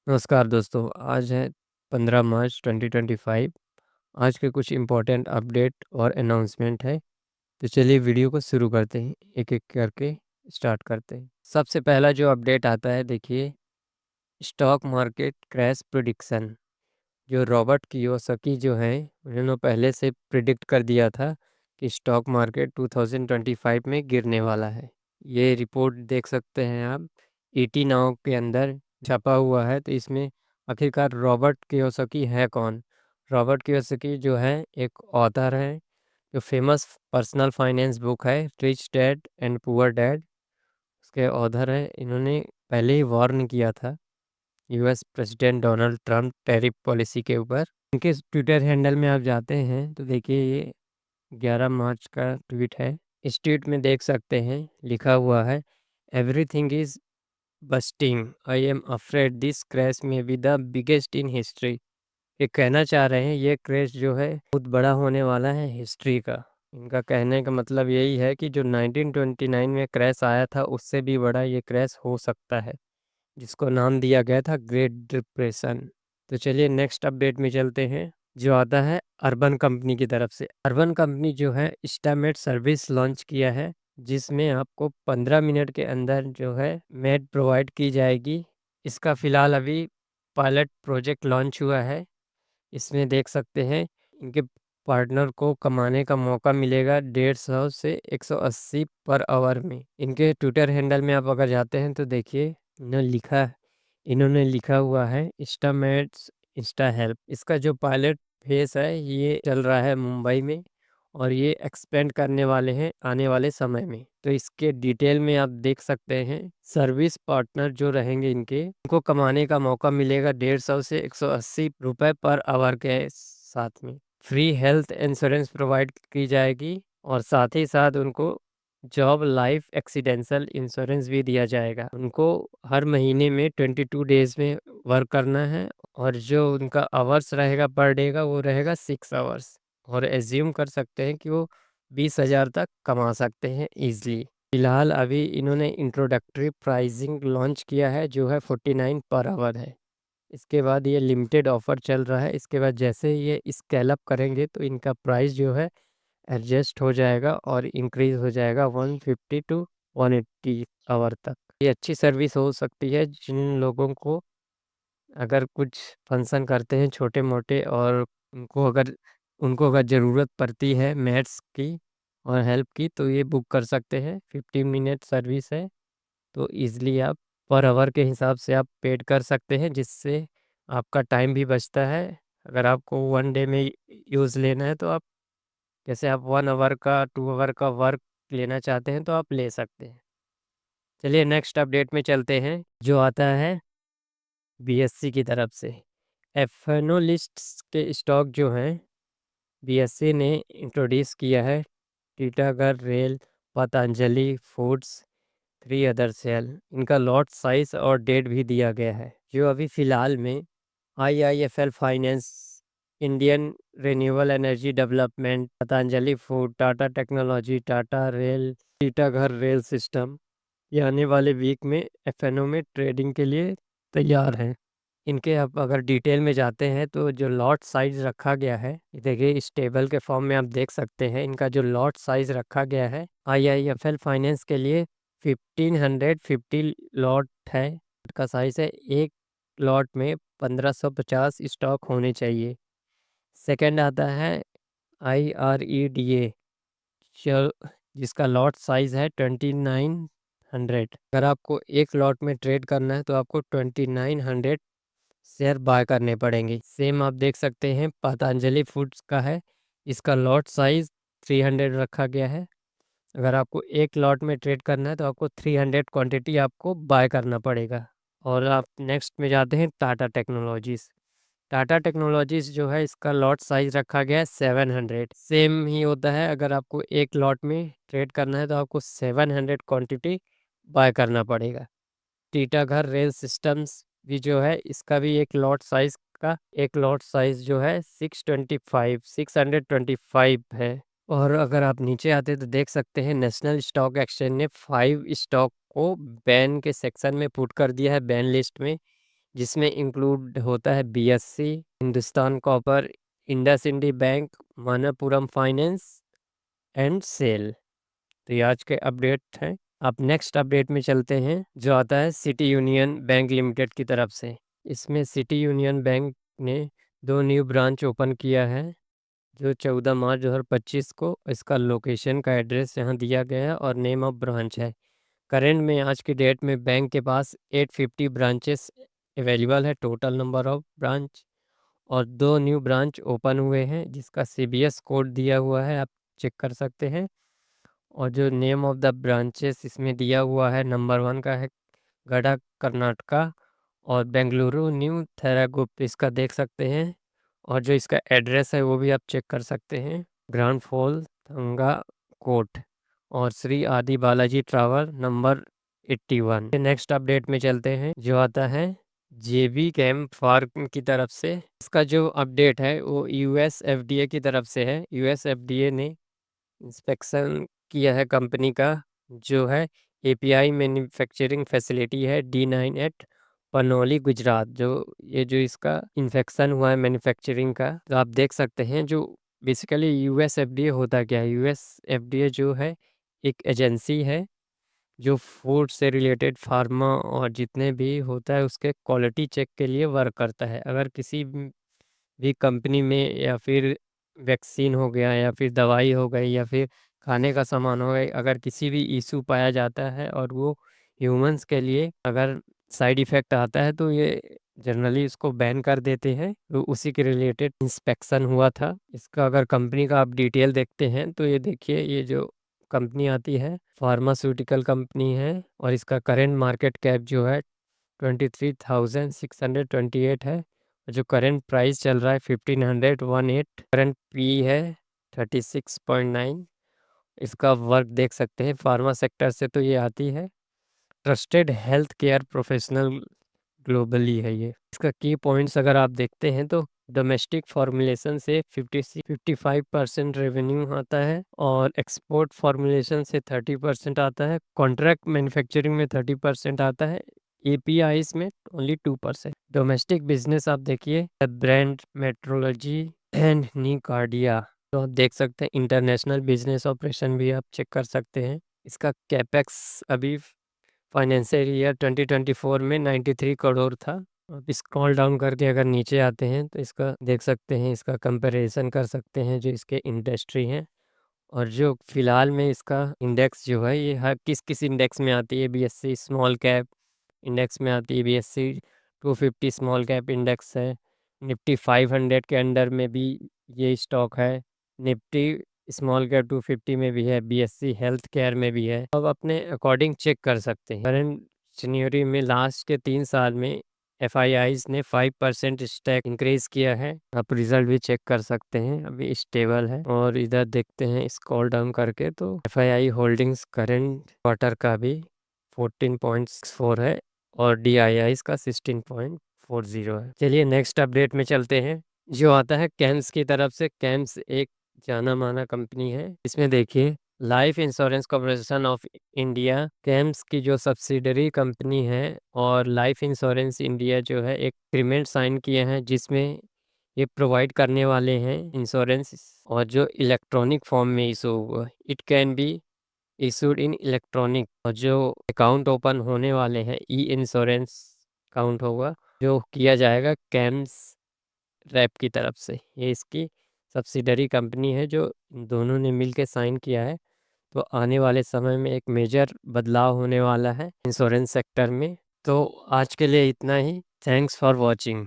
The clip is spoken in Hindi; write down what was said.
नमस्कार दोस्तों, आज है 15 मार्च 2025। आज के कुछ इम्पोर्टेंट अपडेट और अनाउंसमेंट है। तो चलिए वीडियो को शुरू करते हैं, एक-एक करके स्टार्ट करते हैं। सबसे पहला जो अपडेट आता है, देखिए, स्टॉक मार्केट क्रैश प्रेडिक्शन। जो रॉबर्ट कियोसाकी जो हैं, उन्होंने पहले से प्रिडिक्ट कर दिया था कि स्टॉक मार्केट 2025 में गिरने वाला है। ये रिपोर्ट देख सकते हैं आप, ईटी नाउ के अंदर छपा हुआ है। तो इसमें आखिरकार रॉबर्ट कियोसाकी है कौन? रॉबर्ट कियोसाकी जो है एक ऑथर है, जो फेमस पर्सनल फाइनेंस बुक है rich dad and poor dad, उसके ऑथर है। इन्होंने पहले ही वार्न किया था US president Donald Trump tariff policy के ऊपर। इनके ट्विटर हैंडल में आप जाते हैं तो देखिए, ये 11 मार्च का ट्वीट है। इस ट्वीट में देख सकते हैं लिखा हुआ है, everything is busting, I am afraid this crash may be the biggest in history. ये कहना चाह रहे हैं ये क्रैश जो है बहुत बड़ा होने वाला है हिस्ट्री का। इनका कहने का मतलब यही है कि जो 1929 में क्रैश आया था उससे भी बड़ा ये क्रैश हो सकता है, जिसको नाम दिया गया था ग्रेट डिप्रेशन। तो चलिए नेक्स्ट अपडेट में चलते हैं, जो आता है अर्बन कंपनी की तरफ से। अर्बन कंपनी जो है स्टामेट सर्विस लॉन्च किया है, जिसमें आपको 15 मिनट के अंदर जो है मेड प्रोवाइड की जाएगी। इसका फ़िलहाल अभी पायलट प्रोजेक्ट लॉन्च हुआ है। इसमें देख सकते हैं इनके पार्टनर को कमाने का मौका मिलेगा 150 से 180 पर आवर में। इनके ट्विटर हैंडल में आप अगर जाते हैं तो देखिए, इन्होंने लिखा हुआ है इंस्टामेट्स इंस्टा हेल्प। इसका जो पायलट फेस है ये चल रहा है मुंबई में, और ये एक्सपेंड करने वाले हैं आने वाले समय में। तो इसके डिटेल में आप देख सकते हैं, सर्विस पार्टनर जो रहेंगे इनको कमाने का मौका मिलेगा 150 से 180 रुपए पर आवर के साथ में। फ्री हेल्थ इंश्योरेंस प्रोवाइड की जाएगी, और साथ ही साथ उनको जॉब लाइफ एक्सीडेंटल इंश्योरेंस भी दिया जाएगा। उनको हर महीने में 22 डेज में वर्क करना है, और जो उनका आवर्स रहेगा पर डे का वो रहेगा 6 आवर्स, और एज्यूम कर सकते हैं कि वो 20,000 तक कमा सकते हैं ईजिली। फिलहाल अभी इन्होंने इंट्रोडक्टरी प्राइसिंग लॉन्च किया है जो है 49 पर आवर है। इसके बाद ये लिमिटेड ऑफर चल रहा है। इसके बाद जैसे ये स्केल अप करेंगे तो इनका प्राइस जो है एडजस्ट हो जाएगा और इंक्रीज़ हो जाएगा 150 टू 180 आवर तक। ये अच्छी सर्विस हो सकती है जिन लोगों को अगर कुछ फंक्शन करते हैं छोटे-मोटे, और उनको अगर ज़रूरत पड़ती है मैट्स की और हेल्प की, तो ये बुक कर सकते हैं। 15 मिनट सर्विस है, तो ईज़िली आप पर आवर के हिसाब से आप पेड कर सकते हैं, जिससे आपका टाइम भी बचता है। अगर आपको 1 डे में यूज़ लेना है तो आप, जैसे आप 1 आवर का 2 आवर का वर्क लेना चाहते हैं तो आप ले सकते हैं। चलिए नेक्स्ट अपडेट में चलते हैं, जो आता है बीएससी की तरफ से। एफएनओलिस्ट्स के स्टॉक जो हैं बीएससी ने इंट्रोड्यूस किया है, Titagarh rail, Patanjali foods, 3 other SAIL. इनका लॉट साइज़ और डेट भी दिया गया है, जो अभी फ़िलहाल में IIFL finance, Indian renewable energy development, Patanjali food, Tata technology, Tata rail, Titagarh rail system, ये आने वाले वीक में एफएनओ में ट्रेडिंग के लिए तैयार हैं। इनके आप अगर डिटेल में जाते हैं तो जो लॉट साइज़ रखा गया है, ये देखिए इस टेबल के फॉर्म में आप देख सकते हैं। इनका जो लॉट साइज़ रखा गया है आईआईएफएल फाइनेंस के लिए 1550 लॉट है का साइज़ है। एक लॉट में 1550 स्टॉक होने चाहिए। सेकंड आता है आईआरईडीए, जो जिसका लॉट साइज़ है 2900। अगर आपको एक लॉट में ट्रेड करना है तो आपको 2900 शेयर बाय करने पड़ेंगे। सेम आप देख सकते हैं पतंजलि फूड्स का है, इसका लॉट साइज़ 300 रखा गया है। अगर आपको एक लॉट में ट्रेड करना है तो आपको 300 क्वांटिटी आपको बाय करना पड़ेगा। और आप नेक्स्ट में जाते हैं टाटा टेक्नोलॉजीज़। टाटा टेक्नोलॉजीज़ जो है इसका लॉट साइज़ रखा गया है 700। सेम ही होता है, अगर आपको एक लॉट में ट्रेड करना है तो आपको 700 क्वांटिटी बाय करना पड़ेगा। टीटागढ़ रेल सिस्टम्स भी जो है इसका भी एक लॉट साइज़ जो है 625 है। और अगर आप नीचे आते तो देख सकते हैं नेशनल स्टॉक एक्सचेंज ने 5 स्टॉक को बैन के सेक्शन में पुट कर दिया है, बैन लिस्ट में। जिसमें इंक्लूड होता है BSC, Hindustan copper, IndusInd bank, Manappuram finance and SAIL. तो ये आज के अपडेट हैं। अब नेक्स्ट अपडेट में चलते हैं, जो आता है सिटी यूनियन बैंक लिमिटेड की तरफ से। इसमें सिटी यूनियन बैंक ने 2 न्यू ब्रांच ओपन किया है, जो 14 मार्च 2025 को। इसका लोकेशन का एड्रेस यहाँ दिया गया है और नेम ऑफ ब्रांच है। करेंट में आज की डेट में बैंक के पास 850 ब्रांचेस अवेलेबल है, टोटल नंबर ऑफ ब्रांच। और 2 न्यू ब्रांच ओपन हुए हैं, जिसका सीबीएस कोड दिया हुआ है, आप चेक कर सकते हैं। और जो नेम ऑफ द ब्रांचेस इसमें दिया हुआ है, नंबर 1 का है गढ़ा कर्नाटका और बेंगलुरु न्यू थेरागुप्त, इसका देख सकते हैं। और जो इसका एड्रेस है वो भी आप चेक कर सकते हैं, ग्रांड फॉल थंगा कोट और श्री आदि Balaji tower number 81। Next update में चलते हैं, जो आता है जेबी कैम फार्म की तरफ से। इसका जो अपडेट है वो यूएस एफडीए की तरफ से है। यूएस एफडीए ने इंस्पेक्शन किया है कंपनी का, जो है एपीआई मैन्युफैक्चरिंग फैसिलिटी है D9 एट पनौली गुजरात। जो इसका इन्फेक्शन हुआ है मैन्युफैक्चरिंग का, तो आप देख सकते हैं। जो बेसिकली यूएस एफडीए होता क्या है, यूएस एफडीए जो है एक एजेंसी है जो फूड से रिलेटेड फार्मा और जितने भी होता है उसके क्वालिटी चेक के लिए वर्क करता है। अगर किसी भी कंपनी में, या फिर वैक्सीन हो गया, या फिर दवाई हो गई, या फिर खाने का सामान हो गया, अगर किसी भी इशू पाया जाता है और वो ह्यूमंस के लिए अगर साइड इफ़ेक्ट आता है, तो ये जनरली इसको बैन कर देते हैं। तो उसी के रिलेटेड इंस्पेक्शन हुआ था इसका। अगर कंपनी का आप डिटेल देखते हैं तो ये देखिए, ये जो कंपनी आती है फार्मास्यूटिकल कंपनी है, और इसका करेंट मार्केट कैप जो है 23,628 है। जो करंट प्राइस चल रहा है 1518, करंट पी है 36.9। इसका वर्क देख सकते हैं, फार्मा सेक्टर से तो ये आती है। Trusted health care professional globally है ये। इसका की पॉइंट्स अगर आप देखते हैं तो डोमेस्टिक फॉर्मुलेशन से 55% रेवेन्यू आता है, और एक्सपोर्ट फॉर्मुलेशन से 30% आता है, कॉन्ट्रैक्ट मैन्युफैक्चरिंग में 30% आता है, एपीआई में ओनली 2%। डोमेस्टिक बिजनेस आप देखिए, ब्रांड मेट्रोलॉजी एंड निकार्डिया, तो आप देख सकते हैं। इंटरनेशनल बिजनेस ऑपरेशन भी आप चेक कर सकते हैं। इसका कैपेक्स अभी फाइनेंशियल ईयर 2024 में 93 करोड़ था। अब स्क्रॉल डाउन करके अगर नीचे आते हैं तो इसका देख सकते हैं, इसका कंपैरिजन कर सकते हैं जो इसके इंडस्ट्री हैं। और जो फिलहाल में इसका इंडेक्स जो है, ये हर किस किस इंडेक्स में आती है, बीएससी स्मॉल कैप इंडेक्स में आती है, बीएससी 250 स्मॉल कैप इंडेक्स है, निफ्टी 500 के अंडर में भी ये स्टॉक है, निफ्टी स्मॉल कैप 250 में भी है, बीएससी हेल्थ केयर में भी है। अब अपने अकॉर्डिंग चेक कर सकते हैं। करंट सिनेरियो में लास्ट के 3 साल में एफआईआईज ने 5% स्टैक इंक्रीज किया है। आप रिजल्ट भी चेक कर सकते हैं, अभी स्टेबल है। और इधर देखते हैं स्क्रॉल डाउन करके, तो एफआईआई होल्डिंग्स करंट क्वार्टर का भी 14.64 है, और DII का 16.40 है। चलिए नेक्स्ट अपडेट में चलते हैं, जो आता है कैम्स की तरफ से। कैम्स एक जाना माना कंपनी है। इसमें देखिए, life insurance corporation of India camps की जो सब्सिडरी कंपनी है, और लाइफ इंश्योरेंस इंडिया जो है एक एग्रीमेंट साइन किए हैं, जिसमें ये प्रोवाइड करने वाले हैं इंश्योरेंस, और जो इलेक्ट्रॉनिक फॉर्म में इशू हुआ, it can be issued in electronic. और जो अकाउंट ओपन होने वाले हैं, ई इंश्योरेंस अकाउंट होगा जो किया जाएगा कैम्स रैप की तरफ से। ये इसकी सब्सिडरी कंपनी है, जो दोनों ने मिलकर साइन किया है। तो आने वाले समय में एक मेजर बदलाव होने वाला है इंश्योरेंस सेक्टर में। तो आज के लिए इतना ही। Thanks for watching.